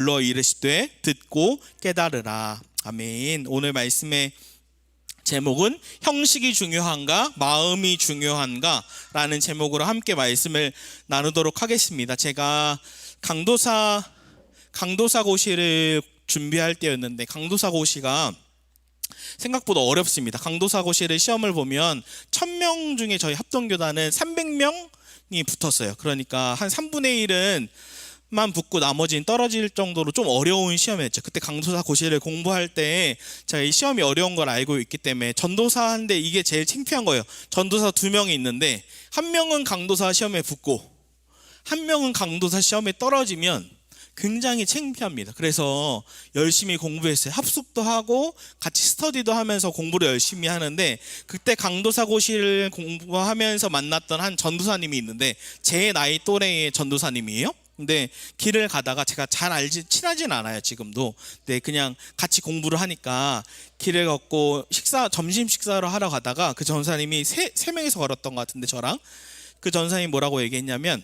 불러 이르시되 듣고 깨달으라. 아멘. 오늘 말씀의 제목은 형식이 중요한가 마음이 중요한가 라는 제목으로 함께 말씀을 나누도록 하겠습니다. 제가 강도사고시를 준비할 때였는데 강도사고시가 생각보다 어렵습니다. 강도사고시를 시험을 보면 1000명 중에 저희 합동교단은 300명이 붙었어요. 그러니까 한 3분의 1은 만 붙고 나머지는 떨어질 정도로 좀 어려운 시험이었죠. 그때 강도사고시를 공부할 때 제가 이 시험이 어려운 걸 알고 있기 때문에 전도사인데 이게 제일 창피한 거예요. 전도사 2명이 있는데 한 명은 강도사 시험에 붙고 한 명은 강도사 시험에 떨어지면 굉장히 창피합니다. 그래서 열심히 공부했어요. 합숙도 하고 같이 스터디도 하면서 공부를 열심히 하는데 그때 강도사고시를 공부하면서 만났던 한 전도사님이 있는데 제 나이 또래의 전도사님이에요. 근데 길을 가다가 제가 친하진 않아요 지금도. 근데 그냥 같이 공부를 하니까 길을 걷고 점심 식사를 하러 가다가 그 전사님이 세 명이서 걸었던 것 같은데 저랑 그 전사님이 뭐라고 얘기했냐면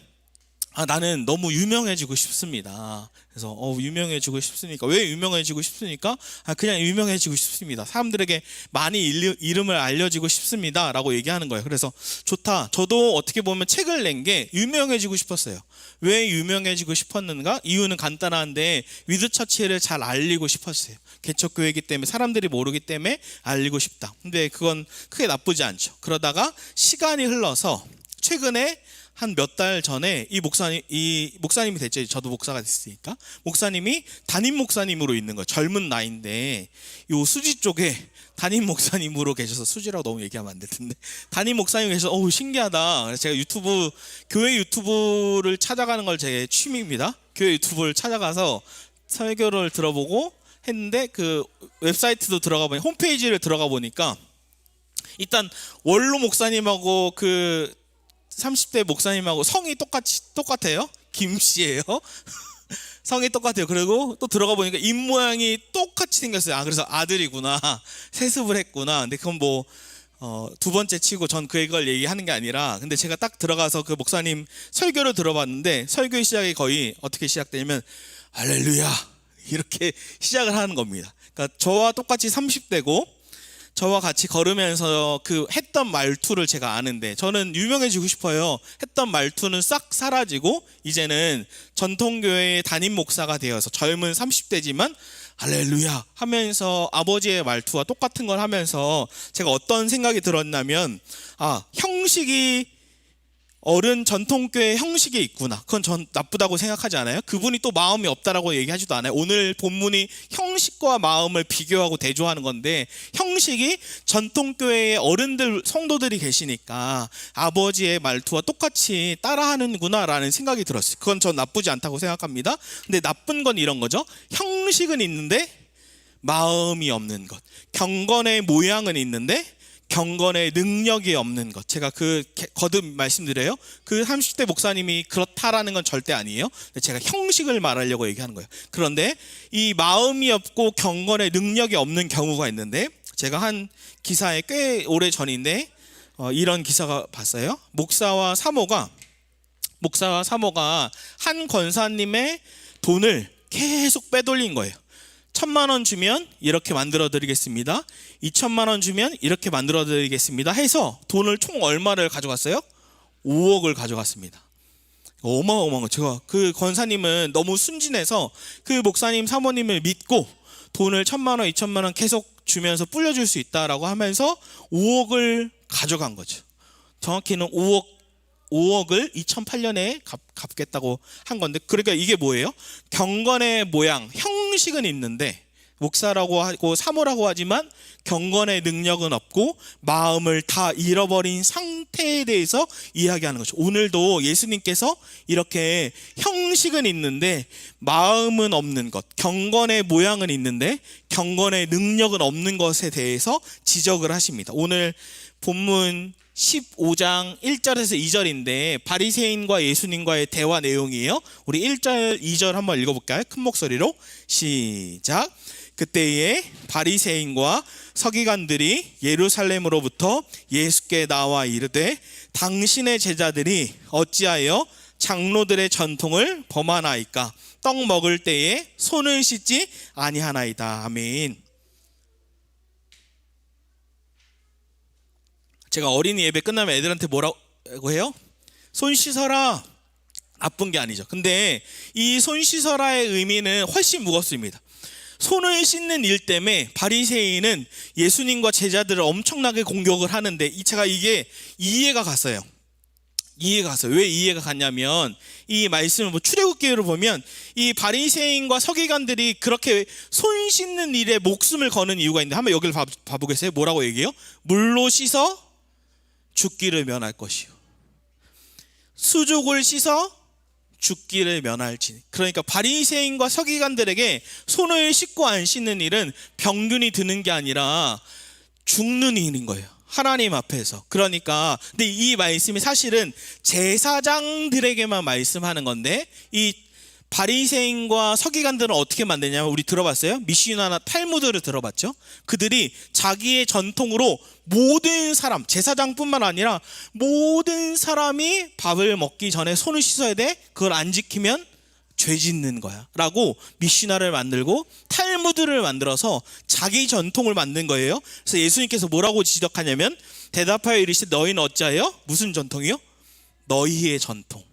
나는 너무 유명해지고 싶습니다. 그래서 유명해지고 싶으니까 왜 유명해지고 싶습니까? 그냥 유명해지고 싶습니다. 사람들에게 많이 이름을 알려지고 싶습니다 라고 얘기하는 거예요. 그래서 좋다. 저도 어떻게 보면 책을 낸 게 유명해지고 싶었어요. 왜 유명해지고 싶었는가? 이유는 간단한데 위드처치를 잘 알리고 싶었어요. 개척교회이기 때문에 사람들이 모르기 때문에 알리고 싶다. 근데 그건 크게 나쁘지 않죠. 그러다가 시간이 흘러서 최근에 한 몇 달 전에 이 목사님이 됐죠. 저도 목사가 됐으니까 목사님이 담임 목사님으로 있는 거예요. 젊은 나이인데 요 수지 쪽에 담임 목사님으로 계셔서, 수지라고 너무 얘기하면 안 될 텐데 담임 목사님 계셔서 신기하다. 그래서 제가 교회 유튜브를 찾아가는 걸 제 취미입니다. 교회 유튜브를 찾아가서 설교를 들어보고 했는데 그 웹사이트도 들어가 보니 홈페이지를 들어가 보니까 일단 원로 목사님하고 그 30대 목사님하고 성이 똑같아요. 김씨예요. 성이 똑같아요. 그리고 또 들어가 보니까 입모양이 똑같이 생겼어요. 그래서 아들이구나, 세습을 했구나. 근데 그건 두 번째 치고 전 그걸 얘기하는 게 아니라, 근데 제가 딱 들어가서 그 목사님 설교를 들어봤는데 설교의 시작이 거의 어떻게 시작되냐면 할렐루야 이렇게 시작을 하는 겁니다. 그러니까 저와 똑같이 30대고 저와 같이 걸으면서 그 했던 말투를 제가 아는데, 저는 유명해지고 싶어요. 했던 말투는 싹 사라지고 이제는 전통교회의 담임 목사가 되어서 젊은 30대지만 할렐루야 하면서 아버지의 말투와 똑같은 걸 하면서 제가 어떤 생각이 들었냐면 형식이 어른 전통교회 형식이 있구나. 그건 전 나쁘다고 생각하지 않아요. 그분이 또 마음이 없다라고 얘기하지도 않아요. 오늘 본문이 형식과 마음을 비교하고 대조하는 건데, 형식이 전통교회의 어른들 성도들이 계시니까 아버지의 말투와 똑같이 따라하는구나 라는 생각이 들었어요. 그건 전 나쁘지 않다고 생각합니다. 근데 나쁜 건 이런 거죠. 형식은 있는데 마음이 없는 것. 경건의 모양은 있는데 경건의 능력이 없는 것. 제가 거듭 말씀드려요. 그 30대 목사님이 그렇다라는 건 절대 아니에요. 제가 형식을 말하려고 얘기하는 거예요. 그런데 이 마음이 없고 경건의 능력이 없는 경우가 있는데, 제가 한 기사에 꽤 오래 전인데 이런 기사가 봤어요. 목사와 사모가 한 권사님의 돈을 계속 빼돌린 거예요. 1000만 원 주면 이렇게 만들어 드리겠습니다. 2000만 원 주면 이렇게 만들어 드리겠습니다 해서 돈을 총 얼마를 가져갔어요? 5억을 가져갔습니다. 어마어마한 거. 제가 그 권사님은 너무 순진해서 그 목사님 사모님을 믿고 돈을 1000만 원 2000만 원 계속 주면서 불려줄 수 있다라고 하면서 5억을 가져간 거죠. 정확히는 5억을 2008년에 갚겠다고 한 건데, 그러니까 이게 뭐예요? 경건의 모양, 형식은 있는데 목사라고 하고 사모라고 하지만 경건의 능력은 없고 마음을 다 잃어버린 상태에 대해서 이야기하는 거죠. 오늘도 예수님께서 이렇게 형식은 있는데 마음은 없는 것, 경건의 모양은 있는데 경건의 능력은 없는 것에 대해서 지적을 하십니다. 오늘 본문 15장 1절에서 2절인데 바리새인과 예수님과의 대화 내용이에요. 우리 1절 2절 한번 읽어볼까요? 큰 목소리로 시작. 그때에 바리새인과 서기관들이 예루살렘으로부터 예수께 나와 이르되 당신의 제자들이 어찌하여 장로들의 전통을 범하나이까? 떡 먹을 때에 손을 씻지 아니하나이다. 아멘. 제가 어린이 예배 끝나면 애들한테 뭐라고 해요? 손 씻어라. 나쁜 게 아니죠. 근데 이 손 씻어라의 의미는 훨씬 무겁습니다. 손을 씻는 일 때문에 바리새인은 예수님과 제자들을 엄청나게 공격을 하는데 제가 이게 이해가 갔어요. 왜 이해가 갔냐면 이 말씀을 출애굽기를 보면 이 바리새인과 서기관들이 그렇게 손 씻는 일에 목숨을 거는 이유가 있는데 한번 여기를 봐보겠어요? 뭐라고 얘기해요? 물로 씻어 죽기를 면할 것이요, 수족을 씻어 죽기를 면할지니. 그러니까 바리새인과 서기관들에게 손을 씻고 안 씻는 일은 병균이 드는 게 아니라 죽는 일인 거예요, 하나님 앞에서. 그러니까 근데 이 말씀이 사실은 제사장들에게만 말씀하는 건데 이 바리새인과 서기관들은 어떻게 만드냐면, 우리 들어봤어요? 미시나나 탈무드를 들어봤죠? 그들이 자기의 전통으로 모든 사람, 제사장뿐만 아니라 모든 사람이 밥을 먹기 전에 손을 씻어야 돼. 그걸 안 지키면 죄 짓는 거야 라고 미시나를 만들고 탈무드를 만들어서 자기 전통을 만든 거예요. 그래서 예수님께서 뭐라고 지적하냐면, 대답하여 이르시되 너희는 어찌하여? 무슨 전통이요? 너희의 전통.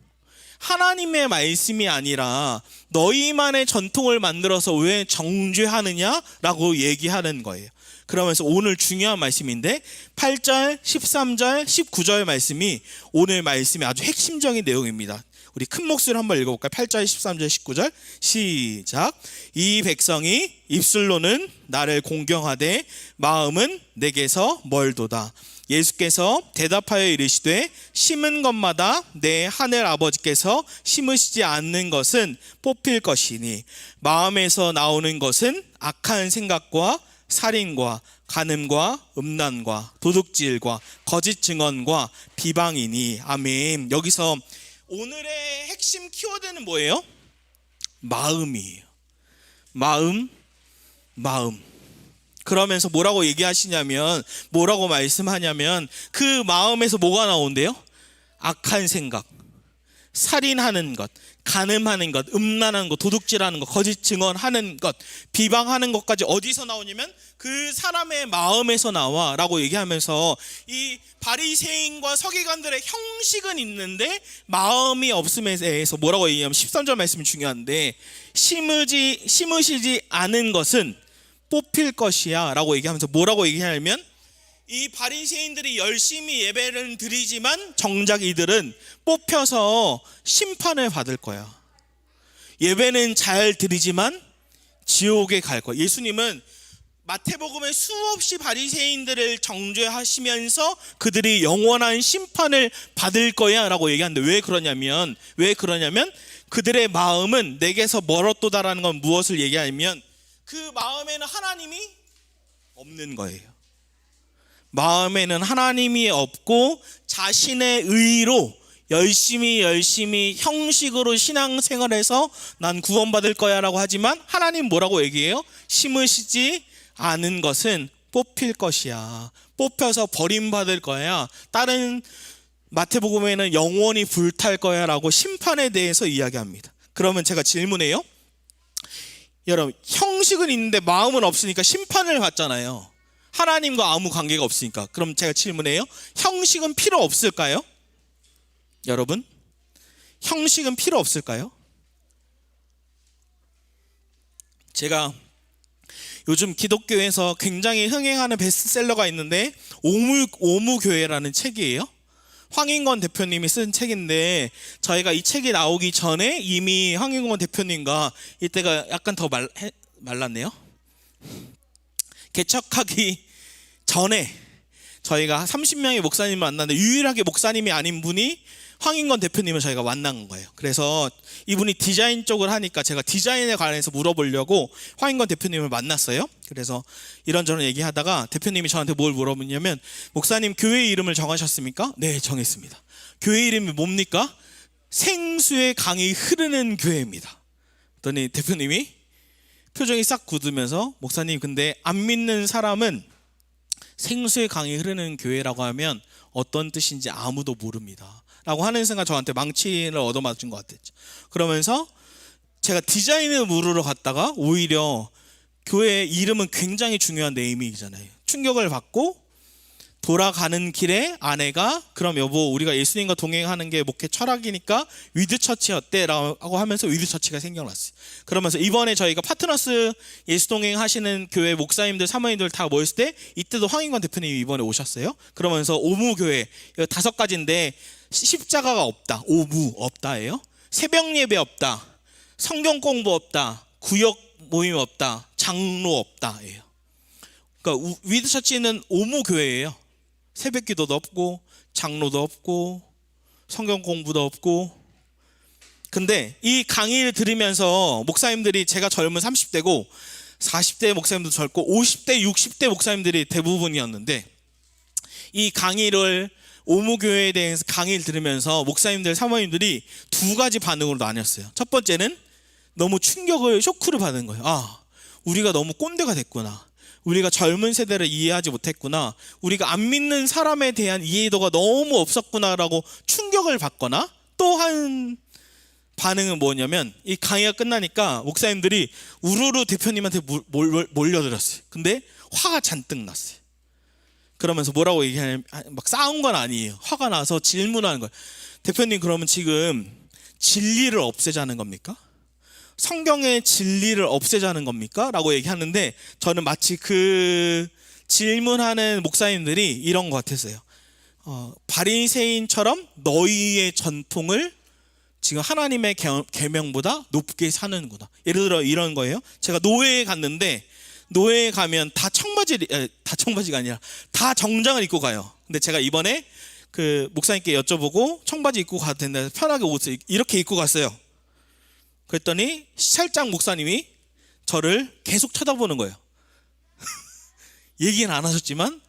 하나님의 말씀이 아니라 너희만의 전통을 만들어서 왜 정죄하느냐라고 얘기하는 거예요. 그러면서 오늘 중요한 말씀인데 8절, 13절, 19절 말씀이 오늘 말씀의 아주 핵심적인 내용입니다. 우리 큰 목소리로 한번 읽어볼까요? 8절, 13절, 19절 시작. 이 백성이 입술로는 나를 공경하되 마음은 내게서 멀도다. 예수께서 대답하여 이르시되 심은 것마다 내 하늘 아버지께서 심으시지 않는 것은 뽑힐 것이니 마음에서 나오는 것은 악한 생각과 살인과 간음과 음란과 도둑질과 거짓 증언과 비방이니. 아멘. 여기서 오늘의 핵심 키워드는 뭐예요? 마음이에요. 마음. 그러면서 뭐라고 얘기하시냐면, 뭐라고 말씀하냐면, 그 마음에서 뭐가 나온대요? 악한 생각, 살인하는 것, 간음하는 것, 음란하는 것, 도둑질하는 것, 거짓 증언하는 것, 비방하는 것까지 어디서 나오냐면 그 사람의 마음에서 나와 라고 얘기하면서, 이 바리새인과 서기관들의 형식은 있는데 마음이 없음에 대해서 뭐라고 얘기하면 13절 말씀이 중요한데, 심으시지 않은 것은 뽑힐 것이야 라고 얘기하면서 뭐라고 얘기하냐면, 이 바리새인들이 열심히 예배를 드리지만 정작 이들은 뽑혀서 심판을 받을 거야. 예배는 잘 드리지만 지옥에 갈 거야. 예수님은 마태복음에 수없이 바리새인들을 정죄하시면서 그들이 영원한 심판을 받을 거야 라고 얘기하는데, 왜 그러냐면 그들의 마음은 내게서 멀었도다라는 건 무엇을 얘기하냐면, 그 마음에는 하나님이 없는 거예요. 마음에는 하나님이 없고 자신의 의로 열심히 형식으로 신앙생활해서 난 구원받을 거야 라고 하지만, 하나님 뭐라고 얘기해요? 심으시지 않은 것은 뽑힐 것이야. 뽑혀서 버림받을 거야. 다른 마태복음에는 영원히 불탈 거야 라고 심판에 대해서 이야기합니다. 그러면 제가 질문해요. 여러분, 형식은 있는데 마음은 없으니까 심판을 받잖아요. 하나님과 아무 관계가 없으니까. 그럼 제가 질문해요. 형식은 필요 없을까요? 여러분, 형식은 필요 없을까요? 제가 요즘 기독교에서 굉장히 흥행하는 베스트셀러가 있는데 오무교회라는 책이에요. 황인권 대표님이 쓴 책인데, 저희가 이 책이 나오기 전에 이미 황인권 대표님과 이때가 약간 더 말랐네요. 개척하기 전에 저희가 30명의 목사님을 만났는데 유일하게 목사님이 아닌 분이 황인권 대표님을 저희가 만난 거예요. 그래서 이분이 디자인 쪽을 하니까 제가 디자인에 관해서 물어보려고 황인권 대표님을 만났어요. 그래서 이런저런 얘기하다가 대표님이 저한테 뭘 물어보냐면, 목사님 교회 이름을 정하셨습니까? 네, 정했습니다. 교회 이름이 뭡니까? 생수의 강이 흐르는 교회입니다. 그랬더니 대표님이 표정이 싹 굳으면서, 목사님 근데 안 믿는 사람은 생수의 강이 흐르는 교회라고 하면 어떤 뜻인지 아무도 모릅니다 라고 하는 순간 저한테 망치를 얻어맞은 것 같았죠. 그러면서 제가 디자인을 물으러 갔다가 오히려 교회 이름은 굉장히 중요한 네이밍이잖아요. 충격을 받고 돌아가는 길에 아내가 그럼 여보 우리가 예수님과 동행하는 게 목회 철학이니까 위드처치 어때? 라고 하면서 위드처치가 생겨났어요. 그러면서 이번에 저희가 파트너스 예수 동행하시는 교회 목사님들 사모님들 다 모였을 때 이때도 황인관 대표님이 이번에 오셨어요. 그러면서 오무교회 5가지인데 십자가가 없다, 오무 없다예요. 새벽 예배 없다, 성경 공부 없다, 구역 모임 없다, 장로 없다예요. 그러니까 위드처치는 오무교회예요. 새벽 기도도 없고 장로도 없고 성경 공부도 없고. 근데 이 강의를 들으면서 목사님들이 제가 젊은 30대고 40대 목사님도 젊고 50대 60대 목사님들이 대부분이었는데 이 강의를 오무교회에 대해서 강의를 들으면서 목사님들 사모님들이 2가지 반응으로 나뉘었어요. 첫 번째는 너무 쇼크를 받은 거예요. 아, 우리가 너무 꼰대가 됐구나. 우리가 젊은 세대를 이해하지 못했구나. 우리가 안 믿는 사람에 대한 이해도가 너무 없었구나라고 충격을 받거나, 또 한 반응은 뭐냐면 이 강의가 끝나니까 목사님들이 우르르 대표님한테 몰려들었어요. 근데 화가 잔뜩 났어요. 그러면서 뭐라고 얘기하냐면 막 싸운 건 아니에요. 화가 나서 질문하는 거예요. 대표님 그러면 지금 진리를 없애자는 겁니까? 성경의 진리를 없애자는 겁니까? 라고 얘기하는데 저는 마치 그 질문하는 목사님들이 이런 것 같았어요. 바리새인처럼 너희의 전통을 지금 하나님의 계명보다 높게 사는구나. 예를 들어 이런 거예요. 제가 노예에 갔는데 노예에 가면 다 청바지가 아니라 다 정장을 입고 가요. 근데 제가 이번에 그 목사님께 여쭤보고 청바지 입고 가도 된다, 편하게 옷을 이렇게 입고 갔어요. 그랬더니 살짝 목사님이 저를 계속 쳐다보는 거예요. 얘기는 안 하셨지만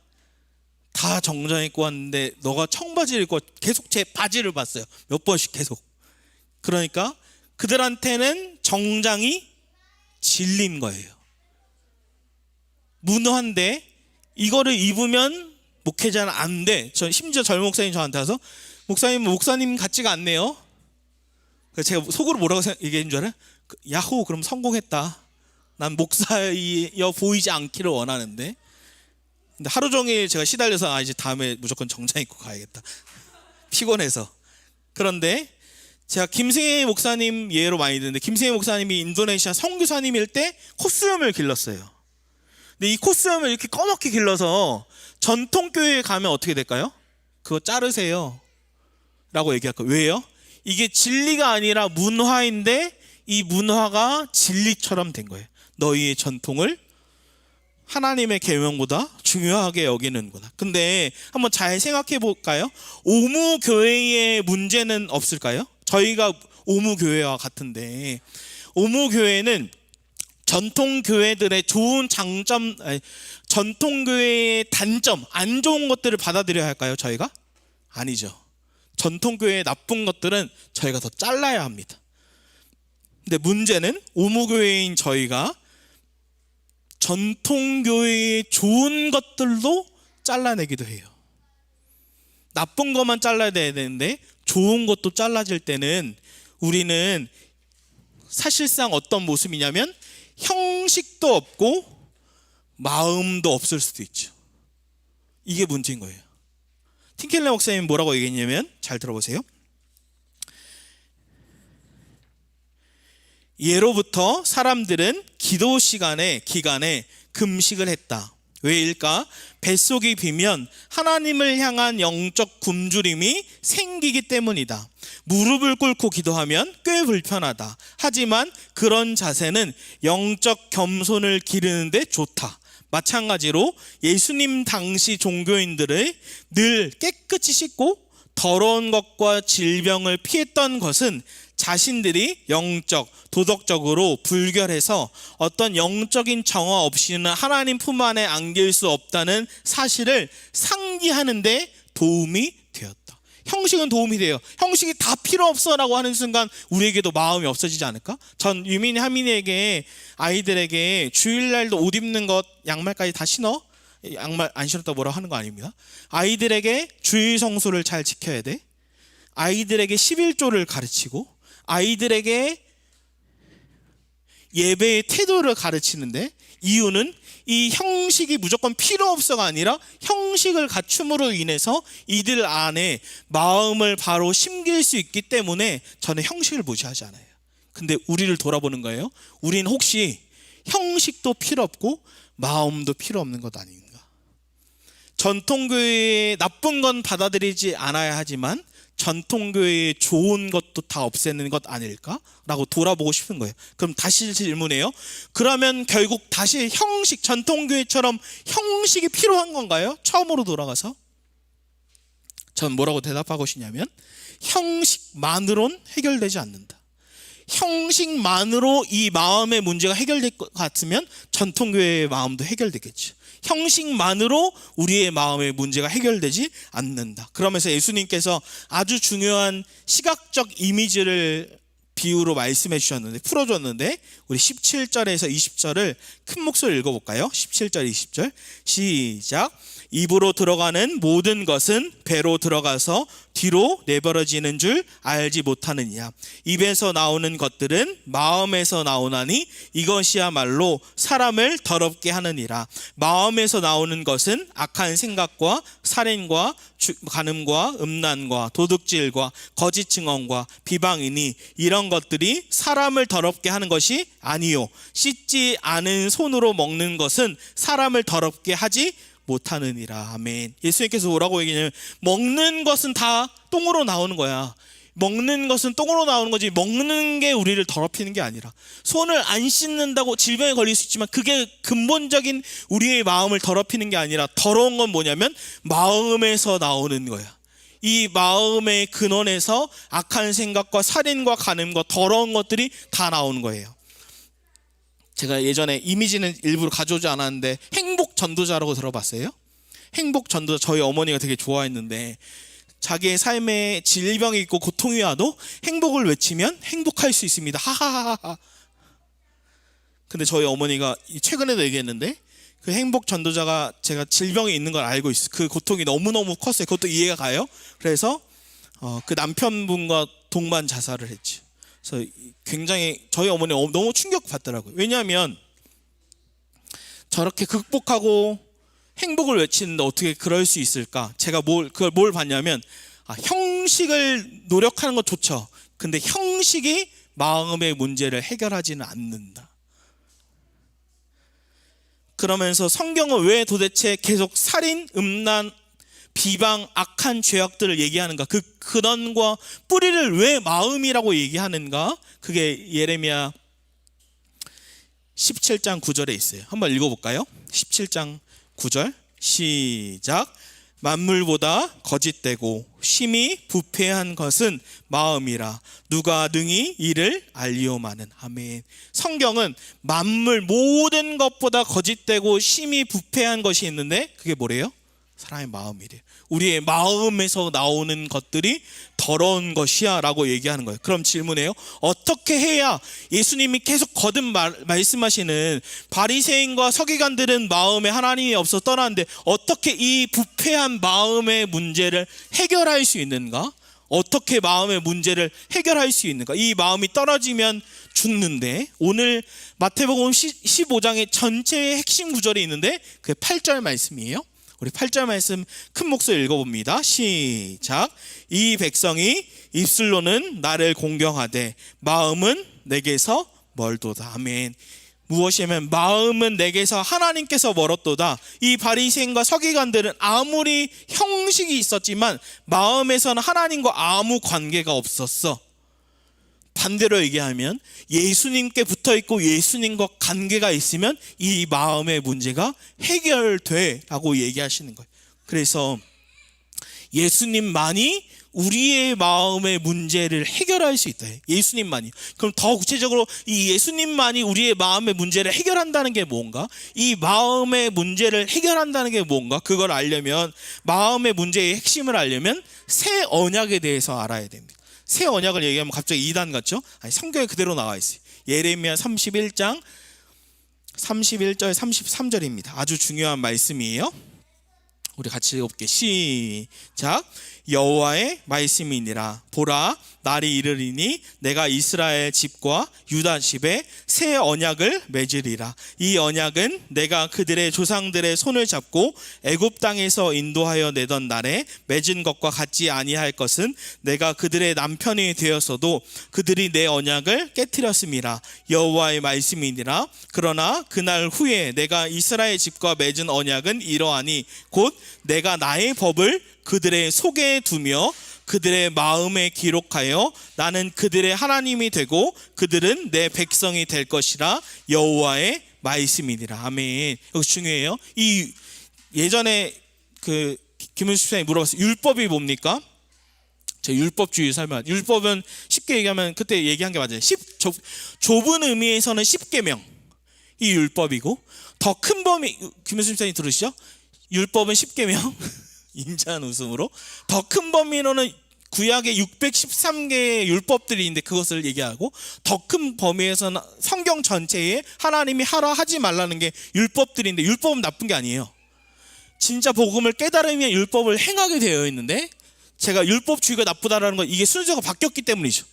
다 정장 입고 왔는데 너가 청바지를 입고 계속 제 바지를 봤어요. 몇 번씩 계속. 그러니까 그들한테는 정장이 진리인 거예요. 문화인데 이거를 입으면 목회자는 안 돼. 심지어 젊은 목사님 저한테 와서 목사님 같지가 않네요. 그래서 제가 속으로 뭐라고 얘기한 줄 알아요? 야호, 그럼 성공했다. 난 목사여 보이지 않기를 원하는데. 근데 하루 종일 제가 시달려서 이제 다음에 무조건 정장 입고 가야겠다. 피곤해서. 그런데 제가 김승희 목사님 예로 많이 듣는데, 김승희 목사님이 인도네시아 선교사님일 때 콧수염을 길렀어요. 근데 이 콧수염을 이렇게 꺼멓게 길러서 전통교회에 가면 어떻게 될까요? 그거 자르세요 라고 얘기할 거예요. 왜요? 이게 진리가 아니라 문화인데 이 문화가 진리처럼 된 거예요. 너희의 전통을 하나님의 계명보다 중요하게 여기는구나. 근데 한번 잘 생각해 볼까요? 오무교회의 문제는 없을까요? 저희가 오무교회와 같은데, 오무교회는 전통교회들의 좋은 장점, 전통교회의 단점, 안 좋은 것들을 받아들여야 할까요? 저희가? 아니죠. 전통교회의 나쁜 것들은 저희가 더 잘라야 합니다. 근데 문제는 오무교회인 저희가 전통교회의 좋은 것들도 잘라내기도 해요. 나쁜 것만 잘라야 되는데 좋은 것도 잘라질 때는 우리는 사실상 어떤 모습이냐면 형식도 없고 마음도 없을 수도 있죠. 이게 문제인 거예요. 팀켈러 목사님 뭐라고 얘기했냐면, 잘 들어보세요. 예로부터 사람들은 기도 기간에 금식을 했다. 왜일까? 뱃속이 비면 하나님을 향한 영적 굶주림이 생기기 때문이다. 무릎을 꿇고 기도하면 꽤 불편하다. 하지만 그런 자세는 영적 겸손을 기르는데 좋다. 마찬가지로 예수님 당시 종교인들의 늘 깨끗이 씻고 더러운 것과 질병을 피했던 것은 자신들이 영적, 도덕적으로 불결해서 어떤 영적인 정화 없이는 하나님 품 안에 안길 수 없다는 사실을 상기하는 데 도움이 되었다. 형식은 도움이 돼요. 형식이 다 필요 없어 라고 하는 순간 우리에게도 마음이 없어지지 않을까? 전 유민이 하민이에게, 아이들에게 주일날도 옷 입는 것, 양말까지 다 신어? 양말 안 신었다고 뭐라고 하는 거 아닙니다. 아이들에게 주일 성수를 잘 지켜야 돼. 아이들에게 11조를 가르치고, 아이들에게 예배의 태도를 가르치는데, 이유는 이 형식이 무조건 필요 없어가 아니라 형식을 갖춤으로 인해서 이들 안에 마음을 바로 심길 수 있기 때문에 저는 형식을 무시하지 않아요. 근데 우리를 돌아보는 거예요. 우리는 혹시 형식도 필요 없고 마음도 필요 없는 것 아닌가? 전통교회의 나쁜 건 받아들이지 않아야 하지만 전통교회의 좋은 것도 다 없애는 것 아닐까? 라고 돌아보고 싶은 거예요. 그럼 다시 질문해요. 그러면 결국 다시 형식, 전통교회처럼 형식이 필요한 건가요? 처음으로 돌아가서 전 뭐라고 대답하고 싶냐면, 형식만으론 해결되지 않는다. 형식만으로 이 마음의 문제가 해결될 것 같으면 전통교회의 마음도 해결되겠죠. 형식만으로 우리의 마음의 문제가 해결되지 않는다. 그러면서 예수님께서 아주 중요한 시각적 이미지를 비유로 말씀해 주셨는데, 풀어줬는데, 우리 17절에서 20절을 큰 목소리로 읽어볼까요? 17절 20절 시작. 입으로 들어가는 모든 것은 배로 들어가서 뒤로 내버려지는 줄 알지 못하느냐. 입에서 나오는 것들은 마음에서 나오나니 이것이야말로 사람을 더럽게 하느니라. 마음에서 나오는 것은 악한 생각과 살인과 간음과 음란과 도둑질과 거짓 증언과 비방이니 이런 것들이 사람을 더럽게 하는 것이 아니요, 씻지 않은 손으로 먹는 것은 사람을 더럽게 하지 못하느니라. 아멘. 예수님께서 뭐라고 얘기냐면, 먹는 것은 다 똥으로 나오는 거야. 먹는 것은 똥으로 나오는 거지, 먹는 게 우리를 더럽히는 게 아니라, 손을 안 씻는다고 질병에 걸릴 수 있지만 그게 근본적인 우리의 마음을 더럽히는 게 아니라, 더러운 건 뭐냐면 마음에서 나오는 거야. 이 마음의 근원에서 악한 생각과 살인과 간음과 더러운 것들이 다 나오는 거예요. 제가 예전에 이미지는 일부러 가져오지 않았는데, 행복 전도자라고 들어봤어요? 행복 전도자, 저희 어머니가 되게 좋아했는데, 자기의 삶에 질병이 있고 고통이 와도 행복을 외치면 행복할 수 있습니다. 하하하하. 근데 저희 어머니가 최근에도 얘기했는데, 그 행복 전도자가 제가 질병이 있는 걸 알고 있어요. 그 고통이 너무너무 컸어요. 그것도 이해가 가요. 그래서 그 남편분과 동반 자살을 했죠. 그래서 굉장히 저희 어머니 너무 충격받더라고요. 왜냐하면 저렇게 극복하고 행복을 외치는데 어떻게 그럴 수 있을까? 제가 그걸 뭘 봤냐면, 형식을 노력하는 것 좋죠. 근데 형식이 마음의 문제를 해결하지는 않는다. 그러면서 성경은 왜 도대체 계속 살인, 음란, 비방, 악한 죄악들을 얘기하는가? 그 근원과 뿌리를 왜 마음이라고 얘기하는가? 그게 예레미야 17장 9절에 있어요. 한번 읽어볼까요? 17장 9절 시작. 만물보다 거짓되고 심히 부패한 것은 마음이라 누가 능히 이를 알리오마는. 아멘. 성경은 만물 모든 것보다 거짓되고 심히 부패한 것이 있는데, 그게 뭐래요? 사람의 마음이래요. 우리의 마음에서 나오는 것들이 더러운 것이야 라고 얘기하는 거예요. 그럼 질문해요. 어떻게 해야, 예수님이 계속 거듭 말씀하시는 바리새인과 서기관들은 마음에 하나님이 없어 떠나는데 어떻게 이 부패한 마음의 문제를 해결할 수 있는가? 어떻게 마음의 문제를 해결할 수 있는가? 이 마음이 떨어지면 죽는데, 오늘 마태복음 15장의 전체의 핵심 구절이 있는데 그게 8절 말씀이에요. 우리 8절 말씀 큰 목소리 읽어봅니다. 시작. 이 백성이 입술로는 나를 공경하되 마음은 내게서 멀도다. 아멘. 무엇이냐면 마음은 내게서 하나님께서 멀었도다. 이 바리새인과 서기관들은 아무리 형식이 있었지만 마음에서는 하나님과 아무 관계가 없었어. 반대로 얘기하면 예수님께 붙어있고 예수님과 관계가 있으면 이 마음의 문제가 해결돼 라고 얘기하시는 거예요. 그래서 예수님만이 우리의 마음의 문제를 해결할 수 있다. 예수님만이. 그럼 더 구체적으로 이 예수님만이 우리의 마음의 문제를 해결한다는 게 뭔가? 이 마음의 문제를 해결한다는 게 뭔가? 그걸 알려면, 마음의 문제의 핵심을 알려면 새 언약에 대해서 알아야 됩니다. 새 언약을 얘기하면 갑자기 이단 같죠? 아니, 성경에 그대로 나와 있어요. 예레미야 31장 31절 33절입니다. 아주 중요한 말씀이에요. 우리 같이 읽어볼게요. 시작. 여호와의 말씀이니라. 보라, 날이 이르리니 내가 이스라엘 집과 유다 집에 새 언약을 맺으리라. 이 언약은 내가 그들의 조상들의 손을 잡고 애굽 땅에서 인도하여 내던 날에 맺은 것과 같지 아니할 것은 내가 그들의 남편이 되었어도 그들이 내 언약을 깨뜨렸음이라. 여호와의 말씀이니라. 그러나 그날 후에 내가 이스라엘 집과 맺은 언약은 이러하니 곧 내가 나의 법을 그들의 속에 두며 그들의 마음에 기록하여 나는 그들의 하나님이 되고 그들은 내 백성이 될 것이라. 여호와의 말씀이니라. 아멘. 여기 중요해요. 이 예전에 그 김은수 집사님이 물어봤어요. 율법이 뭡니까? 제 율법주의 설명. 율법은 쉽게 얘기하면 그때 얘기한 게 맞아요. 좁은 의미에서는 10계명 이 율법이고, 더 큰 범위, 김은수 집사님 들으시죠? 율법은 10계명 인자한 웃음으로, 더 큰 범위로는 구약에 613개의 율법들이 있는데 그것을 얘기하고, 더 큰 범위에서는 성경 전체에 하나님이 하라 하지 말라는 게 율법들인데, 율법은 나쁜 게 아니에요. 진짜 복음을 깨달으면 율법을 행하게 되어 있는데, 제가 율법주의가 나쁘다라는 건 이게 순서가 바뀌었기 때문이죠.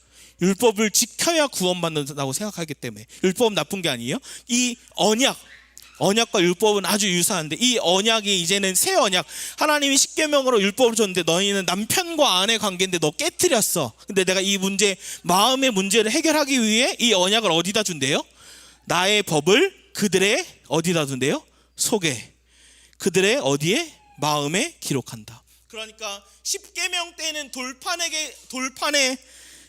율법을 지켜야 구원받는다고 생각하기 때문에. 율법은 나쁜 게 아니에요. 이 언약과 율법은 아주 유사한데, 이 언약이 이제는 새 언약, 하나님이 십계명으로 율법을 줬는데 너희는 남편과 아내 관계인데 너 깨트렸어. 근데 내가 이 문제, 마음의 문제를 해결하기 위해 이 언약을 어디다 준대요? 나의 법을 그들의 어디다 둔대요? 속에, 그들의 어디에? 마음에 기록한다. 그러니까 십계명 때는 돌판에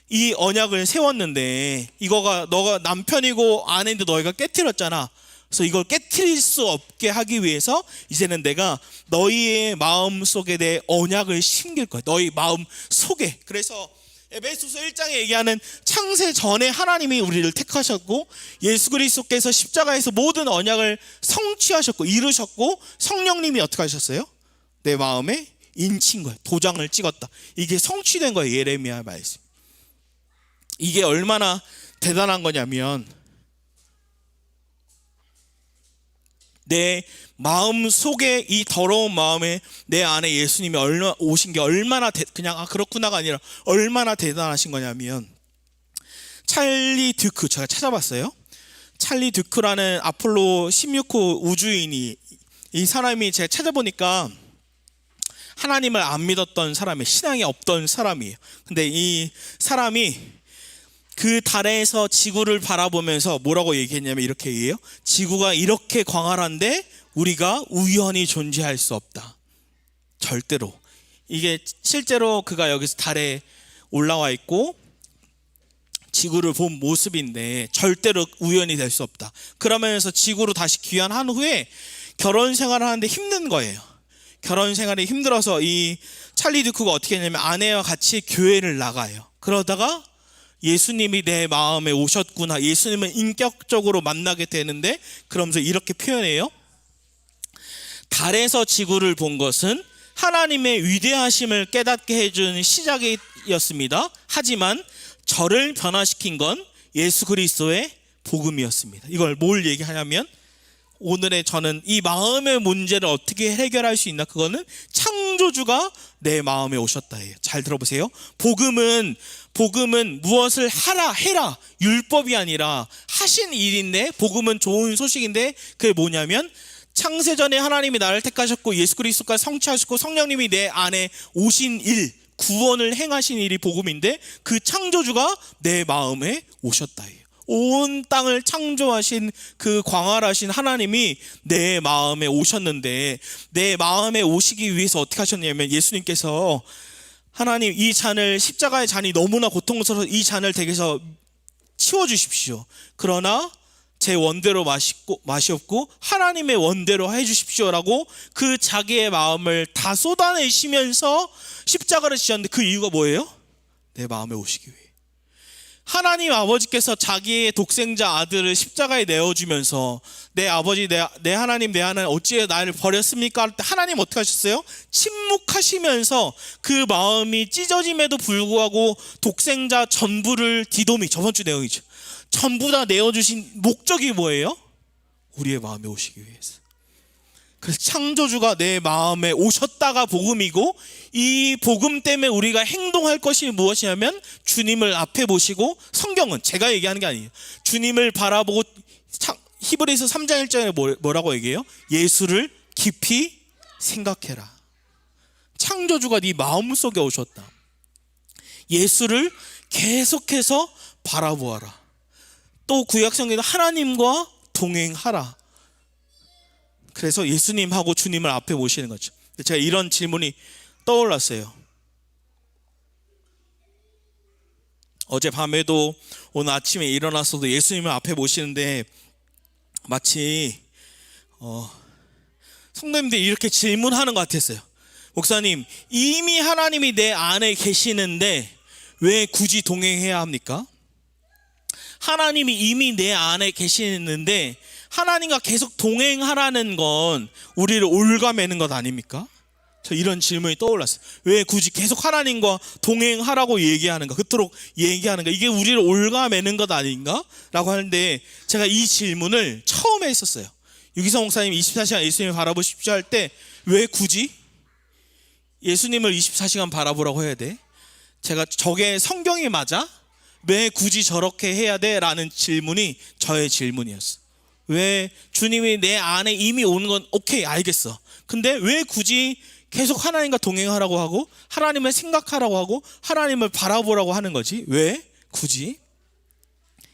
이 언약을 세웠는데, 이거가 너가 남편이고 아내인데 너희가 깨트렸잖아. 그래서 이걸 깨트릴 수 없게 하기 위해서 이제는 내가 너희의 마음 속에 내 언약을 심길 거야. 너희 마음 속에. 그래서 에베소서 1장에 얘기하는 창세 전에 하나님이 우리를 택하셨고, 예수 그리스도께서 십자가에서 모든 언약을 성취하셨고 이루셨고, 성령님이 어떻게 하셨어요? 내 마음에 인친 거예요. 도장을 찍었다. 이게 성취된 거예요. 예레미야 말씀. 이게 얼마나 대단한 거냐면, 내 마음 속에, 이 더러운 마음에 내 안에 예수님이 오신 게 얼마나 그냥 그렇구나가 아니라 얼마나 대단하신 거냐면, 찰리 듀크, 제가 찾아봤어요. 찰리 듀크라는 아폴로 16호 우주인이, 이 사람이 제가 찾아보니까 하나님을 안 믿었던 사람이에요. 신앙이 없던 사람이에요. 근데 이 사람이 그 달에서 지구를 바라보면서 뭐라고 얘기했냐면 이렇게 얘기해요. 지구가 이렇게 광활한데 우리가 우연히 존재할 수 없다. 절대로. 이게 실제로 그가 여기서 달에 올라와 있고 지구를 본 모습인데 절대로 우연이 될 수 없다. 그러면서 지구로 다시 귀환한 후에 결혼 생활을 하는데 힘든 거예요. 결혼 생활이 힘들어서 이 찰리 듀크가 어떻게 했냐면 아내와 같이 교회를 나가요. 그러다가 예수님이 내 마음에 오셨구나, 예수님을 인격적으로 만나게 되는데, 그러면서 이렇게 표현해요. 달에서 지구를 본 것은 하나님의 위대하심을 깨닫게 해준 시작이었습니다. 하지만 저를 변화시킨 건 예수 그리스도의 복음이었습니다. 이걸 뭘 얘기하냐면, 오늘의 저는 이 마음의 문제를 어떻게 해결할 수 있나? 그거는 창조주가 내 마음에 오셨다예요. 잘 들어보세요. 복음은 무엇을 해라 율법이 아니라 하신 일인데, 복음은 좋은 소식인데, 그게 뭐냐면 창세전에 하나님이 나를 택하셨고 예수 그리스도까지 성취하셨고 성령님이 내 안에 오신 일, 구원을 행하신 일이 복음인데, 그 창조주가 내 마음에 오셨다예요. 온 땅을 창조하신 그 광활하신 하나님이 내 마음에 오셨는데, 내 마음에 오시기 위해서 어떻게 하셨냐면, 예수님께서 하나님, 이 잔을, 십자가의 잔이 너무나 고통스러워서 이 잔을 댁에서 치워주십시오. 그러나 제 원대로 마시옵고 하나님의 원대로 해주십시오라고 그 자기의 마음을 다 쏟아내시면서 십자가를 지셨는데, 그 이유가 뭐예요? 내 마음에 오시기 위해. 하나님 아버지께서 자기의 독생자 아들을 십자가에 내어주면서 내 아버지, 내 하나님, 내 하나님 어찌해 나를 버렸습니까? 할 때 하나님 어떻게 하셨어요? 침묵하시면서 그 마음이 찢어짐에도 불구하고 독생자 전부를 디도미, 저번 주 내용이죠, 전부 다 내어주신 목적이 뭐예요? 우리의 마음에 오시기 위해서. 그래서 창조주가 내 마음에 오셨다가 복음이고, 이 복음 때문에 우리가 행동할 것이 무엇이냐면 주님을 앞에 보시고, 성경은 제가 얘기하는 게 아니에요. 주님을 바라보고, 히브리서 3장 1절에 뭐라고 얘기해요? 예수를 깊이 생각해라. 창조주가 네 마음속에 오셨다. 예수를 계속해서 바라보아라. 또 구약성경에도 하나님과 동행하라. 그래서 예수님하고 주님을 앞에 모시는 거죠. 제가 이런 질문이 떠올랐어요. 어젯밤에도 오늘 아침에 일어나서도 예수님을 앞에 모시는데 마치 성도님들이 이렇게 질문하는 것 같았어요. 목사님, 이미 하나님이 내 안에 계시는데 왜 굳이 동행해야 합니까? 하나님이 이미 내 안에 계시는데 하나님과 계속 동행하라는 건 우리를 올가매는 것 아닙니까? 저 이런 질문이 떠올랐어요. 왜 굳이 계속 하나님과 동행하라고 얘기하는가? 그토록 얘기하는가? 이게 우리를 올가매는 것 아닌가? 라고 하는데 제가 이 질문을 처음에 했었어요. 유기성 목사님 24시간 예수님을 바라보십시오 할 때 왜 굳이 예수님을 24시간 바라보라고 해야 돼? 제가 저게 성경이 맞아? 왜 굳이 저렇게 해야 돼? 라는 질문이 저의 질문이었어. 왜 주님이 내 안에 이미 오는 건 오케이, 알겠어. 근데 왜 굳이 계속 하나님과 동행하라고 하고 하나님을 생각하라고 하고 하나님을 바라보라고 하는 거지? 왜 굳이?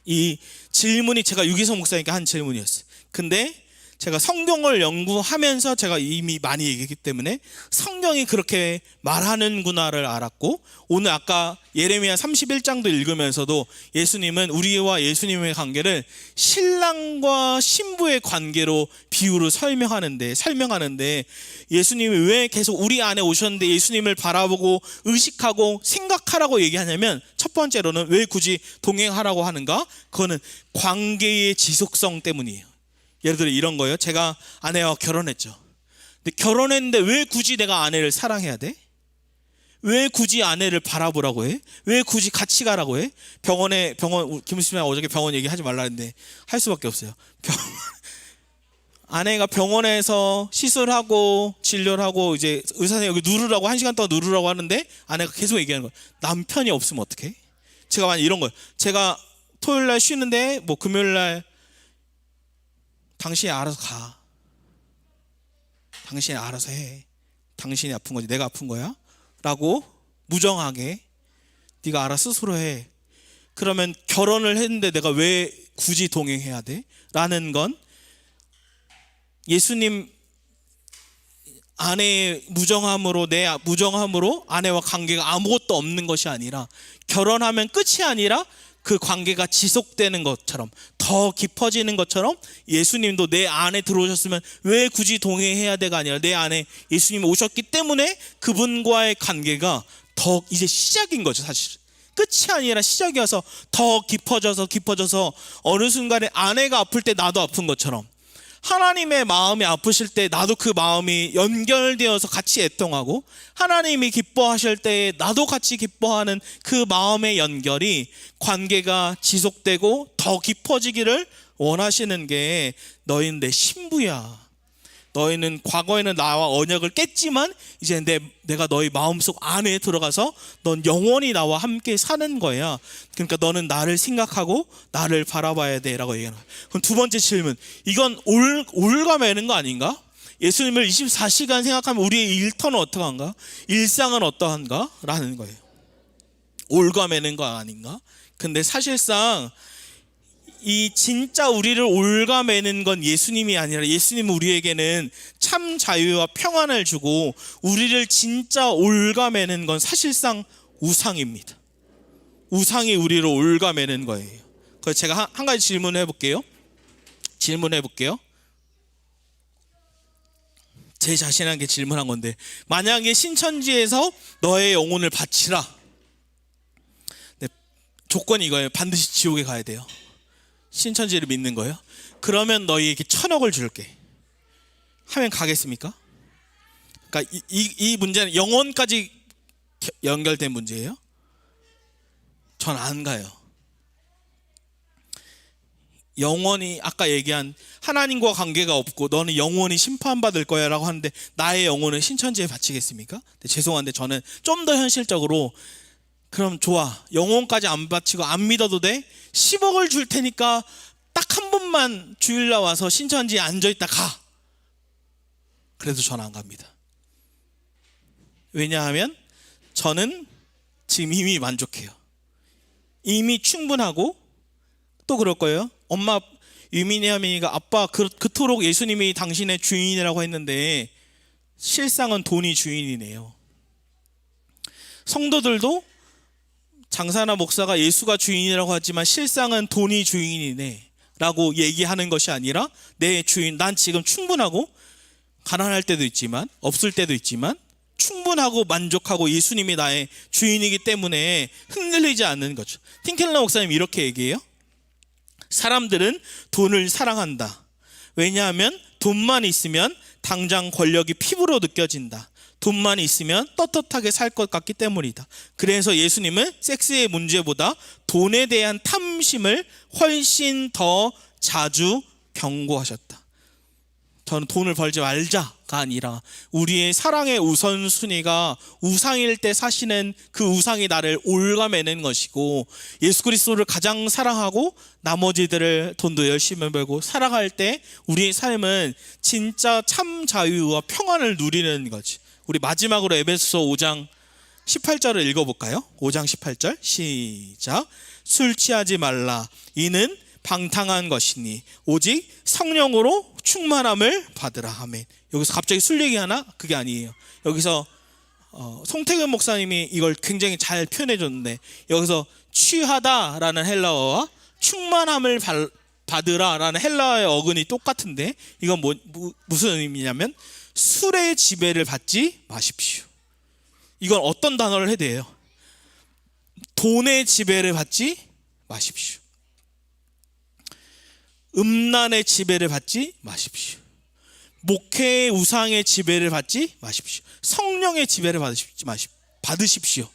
이 질문이 제가 유기성 목사님께 한 질문이었어요. 근데 제가 성경을 연구하면서 제가 이미 많이 얘기했기 때문에 성경이 그렇게 말하는구나를 알았고, 오늘 아까 예레미야 31장도 읽으면서도 예수님은 우리와 예수님의 관계를 신랑과 신부의 관계로 비유로 설명하는데 예수님이 왜 계속 우리 안에 오셨는데 예수님을 바라보고 의식하고 생각하라고 얘기하냐면, 첫 번째로는 왜 굳이 동행하라고 하는가? 그거는 관계의 지속성 때문이에요. 예를 들어 이런 거예요. 제가 아내와 결혼했죠. 근데 결혼했는데 왜 굳이 내가 아내를 사랑해야 돼? 왜 굳이 아내를 바라보라고 해? 왜 굳이 같이 가라고 해? 병원 김수민 어저께 병원 얘기하지 말라 했는데 할 수밖에 없어요. 아내가 병원에서 시술하고 진료를 하고 이제 의사 선생님 여기 누르라고 1시간 동안 누르라고 하는데 아내가 계속 얘기하는 거예요. 남편이 없으면 어떡해? 제가 만약 이런 거예요. 제가 토요일 날 쉬는데 뭐 금요일 날 당신이 알아서 가. 당신이 알아서 해. 당신이 아픈 거지 내가 아픈 거야? 라고 무정하게 네가 알아서 스스로 해. 그러면 결혼을 했는데 내가 왜 굳이 동행해야 돼? 라는 건 예수님 아내의 무정함으로 내 무정함으로 아내와 관계가 아무것도 없는 것이 아니라, 결혼하면 끝이 아니라 그 관계가 지속되는 것처럼, 더 깊어지는 것처럼 예수님도 내 안에 들어오셨으면 왜 굳이 동행해야 돼가 아니라 내 안에 예수님이 오셨기 때문에 그분과의 관계가 더 이제 시작인 거죠. 사실 끝이 아니라 시작이어서 더 깊어져서 어느 순간에 아내가 아플 때 나도 아픈 것처럼, 하나님의 마음이 아프실 때 나도 그 마음이 연결되어서 같이 애통하고, 하나님이 기뻐하실 때 나도 같이 기뻐하는 그 마음의 연결이 관계가 지속되고 더 깊어지기를 원하시는 게, 너희는 내 신부야. 너희는 과거에는 나와 언약을 깼지만 이제 내가 너희 마음속 안에 들어가서 넌 영원히 나와 함께 사는 거야. 그러니까 너는 나를 생각하고 나를 바라봐야 돼 라고 얘기하는 거야. 그럼 두 번째 질문, 이건 올가매는 거 아닌가? 예수님을 24시간 생각하면 우리의 일터는 어떠한가? 일상은 어떠한가? 라는 거예요. 올가매는 거 아닌가? 근데 사실상 이 진짜 우리를 올가매는 건 예수님이 아니라, 예수님은 우리에게는 참 자유와 평안을 주고 우리를 진짜 올가매는 건 사실상 우상입니다. 우상이 우리를 올가매는 거예요. 그래서 제가 한 가지 질문해 볼게요. 제 자신에게 질문한 건데, 만약에 신천지에서 너의 영혼을 바치라. 네, 조건이 이거예요. 반드시 지옥에 가야 돼요. 신천지를 믿는 거예요. 그러면 너희에게 1,000억을 줄게 하면 가겠습니까? 그러니까 이 문제는 영혼까지 연결된 문제예요. 전 안 가요. 영원히 아까 얘기한 하나님과 관계가 없고 너는 영원히 심판받을 거야 라고 하는데 나의 영혼을 신천지에 바치겠습니까? 죄송한데 저는 좀 더 현실적으로 그럼 좋아, 영혼까지 안 바치고 안 믿어도 돼? 10억을 줄 테니까 딱 한 번만 주일날 와서 신천지에 앉아있다 가. 그래도 저는 안 갑니다. 왜냐하면 저는 지금 이미 만족해요. 이미 충분하고, 또 그럴 거예요. 엄마 유민이 하민이가 아빠 그토록 예수님이 당신의 주인이라고 했는데 실상은 돈이 주인이네요. 성도들도 장사나 목사가 예수가 주인이라고 하지만 실상은 돈이 주인이네 라고 얘기하는 것이 아니라 내 주인, 난 지금 충분하고, 가난할 때도 있지만 없을 때도 있지만 충분하고 만족하고 예수님이 나의 주인이기 때문에 흔들리지 않는 거죠. 팀켈러 목사님 이렇게 얘기해요. 사람들은 돈을 사랑한다. 왜냐하면 돈만 있으면 당장 권력이 피부로 느껴진다. 돈만 있으면 떳떳하게 살 것 같기 때문이다. 그래서 예수님은 섹스의 문제보다 돈에 대한 탐심을 훨씬 더 자주 경고하셨다. 저는 돈을 벌지 말자가 아니라 우리의 사랑의 우선순위가 우상일 때 사시는 그 우상이 나를 올가매는 것이고, 예수 그리스도를 가장 사랑하고 나머지들을 돈도 열심히 벌고 살아갈 때 우리의 삶은 진짜 참 자유와 평안을 누리는 거지. 우리 마지막으로 에베소서 5장 18절을 읽어볼까요? 5장 18절 시작. 술 취하지 말라. 이는 방탕한 것이니 오직 성령으로 충만함을 받으라. 아멘. 여기서 갑자기 술 얘기하나? 그게 아니에요. 여기서 송태근 목사님이 이걸 굉장히 잘 표현해 줬는데, 여기서 취하다라는 헬라어와 충만함을 받으라라는 헬라어의 어근이 똑같은데, 이건 무슨 의미냐면 술의 지배를 받지 마십시오. 이건 어떤 단어를 해대요? 돈의 지배를 받지 마십시오. 음란의 지배를 받지 마십시오. 목회의 우상의 지배를 받지 마십시오. 성령의 지배를 받으십시오.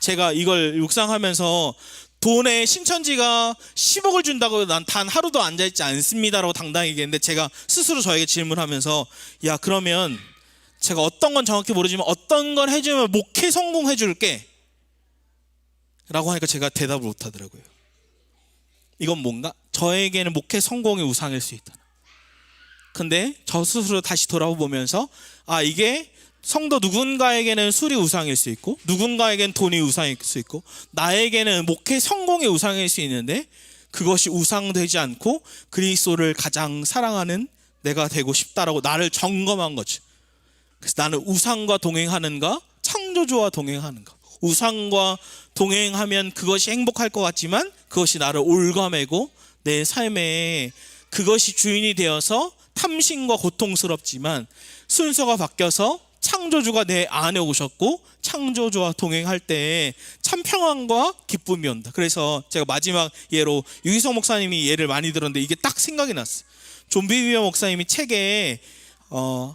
제가 이걸 묵상하면서 돈에 신천지가 10억을 준다고 난 단 하루도 앉아있지 않습니다라고 당당히 얘기했는데, 제가 스스로 저에게 질문하면서 야, 그러면 제가 어떤 건 정확히 모르지만 어떤 걸 해주면 목회 성공해 줄게 라고 하니까 제가 대답을 못 하더라고요. 이건 뭔가 저에게는 목회 성공의 우상일 수 있다. 근데 저 스스로 다시 돌아보면서 이게 성도 누군가에게는 술이 우상일 수 있고, 누군가에게는 돈이 우상일 수 있고, 나에게는 목회 성공의 우상일 수 있는데 그것이 우상되지 않고 그리스도를 가장 사랑하는 내가 되고 싶다라고 나를 점검한 거지. 그래서 나는 우상과 동행하는가, 창조주와 동행하는가. 우상과 동행하면 그것이 행복할 것 같지만 그것이 나를 올가매고 내 삶에 그것이 주인이 되어서 탐심과 고통스럽지만, 순서가 바뀌어서 창조주가 내 안에 오셨고 창조주와 동행할 때 참 평안과 기쁨이 온다. 그래서 제가 마지막 예로 유기성 목사님이 예를 많이 들었는데 이게 딱 생각이 났어요. 존 비비어 목사님이 책에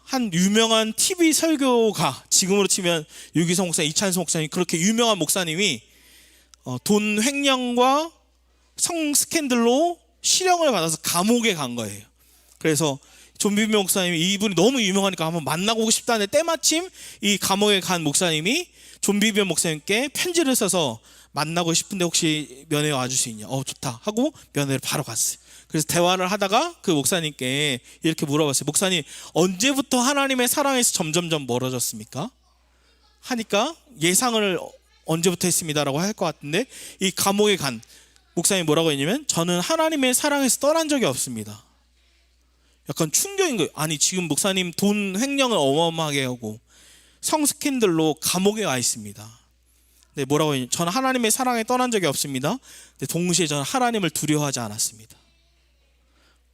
한 유명한 TV 설교가, 지금으로 치면 유기성 목사님, 이찬수 목사님, 그렇게 유명한 목사님이 돈 횡령과 성 스캔들로 실형을 받아서 감옥에 간 거예요. 그래서 존 비비어 목사님이 이분이 너무 유명하니까 한번 만나고 싶다는데, 때마침 이 감옥에 간 목사님이 존 비비어 목사님께 편지를 써서 만나고 싶은데 혹시 면회 와줄 수 있냐? 좋다 하고 면회를 바로 갔어요. 그래서 대화를 하다가 그 목사님께 이렇게 물어봤어요. 목사님, 언제부터 하나님의 사랑에서 점점점 멀어졌습니까? 하니까 예상을 언제부터 했습니다라고 할 것 같은데, 이 감옥에 간 목사님이 뭐라고 했냐면, 저는 하나님의 사랑에서 떠난 적이 없습니다. 약간 충격인 거예요. 아니, 지금 목사님 돈 횡령을 어마어마하게 하고 성스캔들로 감옥에 와 있습니다. 네, 뭐라고 했냐면, 저는 하나님의 사랑에 떠난 적이 없습니다. 근데 동시에 저는 하나님을 두려워하지 않았습니다.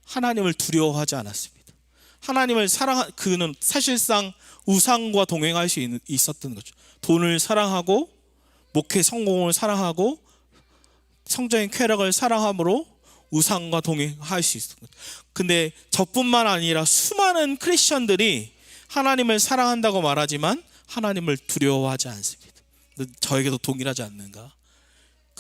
하나님을 두려워하지 않았습니다. 하나님을 그는 사실상 우상과 동행할 수 있었던 거죠. 돈을 사랑하고 목회 성공을 사랑하고 성적인 쾌락을 사랑함으로 우상과 동행할 수 있었던 거죠. 근데 저뿐만 아니라 수많은 크리스천들이 하나님을 사랑한다고 말하지만 하나님을 두려워하지 않습니다. 저에게도 동일하지 않는가?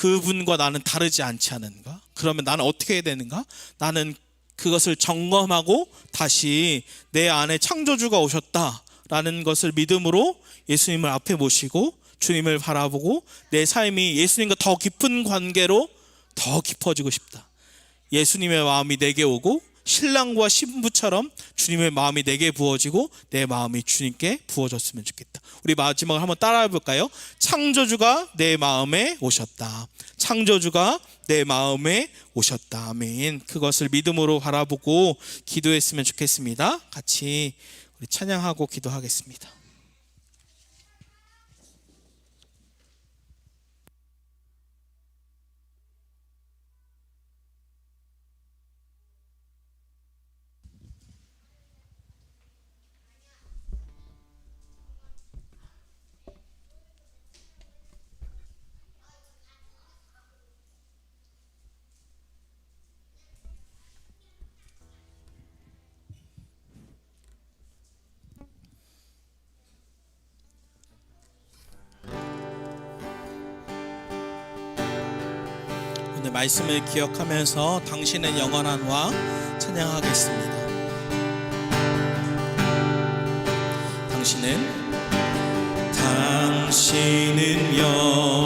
그분과 나는 다르지 않지 않은가? 그러면 나는 어떻게 해야 되는가? 나는 그것을 점검하고 다시 내 안에 창조주가 오셨다라는 것을 믿음으로 예수님을 앞에 모시고 주님을 바라보고 내 삶이 예수님과 더 깊은 관계로 더 깊어지고 싶다. 예수님의 마음이 내게 오고 신랑과 신부처럼 주님의 마음이 내게 부어지고 내 마음이 주님께 부어졌으면 좋겠다. 우리 마지막으로 한번 따라해 볼까요? 창조주가 내 마음에 오셨다. 창조주가 내 마음에 오셨다. 아멘. 그것을 믿음으로 바라보고 기도했으면 좋겠습니다. 같이 우리 찬양하고 기도하겠습니다. 오늘 말씀을 기억하면서 당신은 영원한 왕 찬양하겠습니다. 당신은 영원한